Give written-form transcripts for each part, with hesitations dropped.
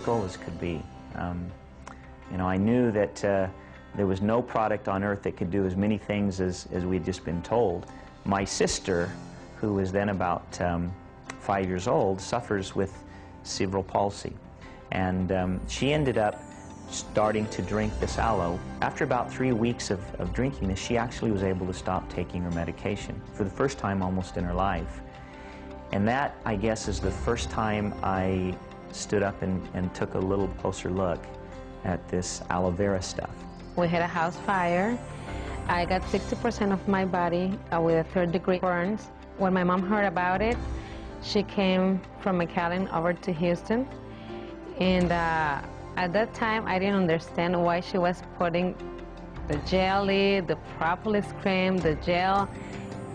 practical as could be. You know, I knew that there was no product on earth that could do as many things as we had just been told. My sister, who was then about 5 years old, suffers with cerebral palsy. And she ended up starting to drink this aloe. After about 3 weeks of drinking this, she actually was able to stop taking her medication for the first time almost in her life. And that, I guess, is the first time I stood up and took a little closer look at this aloe vera stuff. We had a house fire. I got 60% of my body with a 3rd-degree burns. When my mom heard about it, she came from McAllen over to Houston. And at that time, I didn't understand why she was putting the jelly, the propolis cream, the gel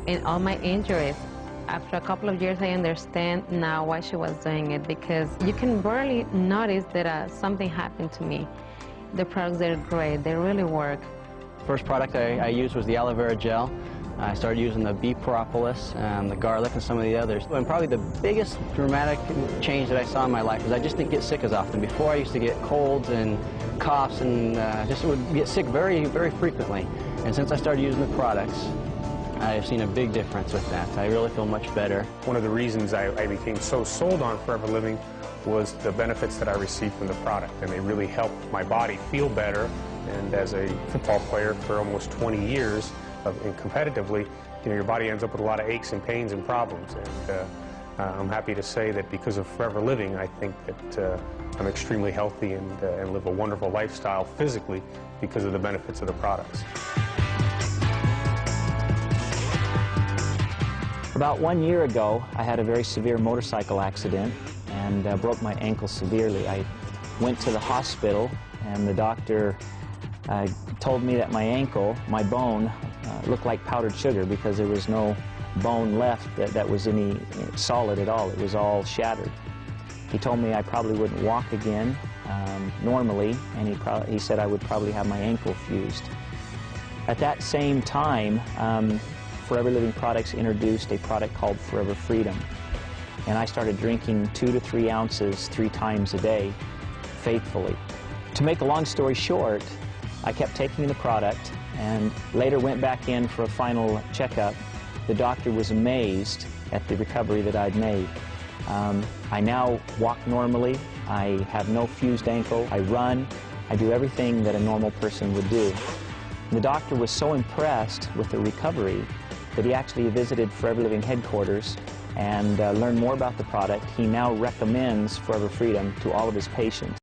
in all my injuries. After a couple of years, I understand now why she was doing it, because you can barely notice that something happened to me. The products, they're great. They really work. First product I used was the aloe vera gel. I started using the bee propolis, the garlic, and some of the others. And probably the biggest dramatic change that I saw in my life is I just didn't get sick as often. Before, I used to get colds and coughs and just would get sick very, very frequently. And since I started using the products, I've seen a big difference with that. I really feel much better. One of the reasons I became so sold on Forever Living was the benefits that I received from the product, and they really helped my body feel better. And as a football player for almost 20 years, and competitively, you know, your body ends up with a lot of aches and pains and problems. And I'm happy to say that because of Forever Living, I think that I'm extremely healthy and live a wonderful lifestyle physically because of the benefits of the products. About 1 year ago, I had a very severe motorcycle accident and broke my ankle severely. I went to the hospital, and the doctor told me that my ankle, my bone, looked like powdered sugar because there was no bone left that was any solid at all. It was all shattered. He told me I probably wouldn't walk again normally, and he said I would probably have my ankle fused. At that same time, Forever Living Products introduced a product called Forever Freedom, and I started drinking 2 to 3 ounces 3 times a day, faithfully. To make a long story short, I kept taking the product and later went back in for a final checkup. The doctor was amazed at the recovery that I'd made. I now walk normally, I have no fused ankle, I run, I do everything that a normal person would do. The doctor was so impressed with the recovery that he actually visited Forever Living headquarters and learned more about the product. He now recommends Forever Freedom to all of his patients.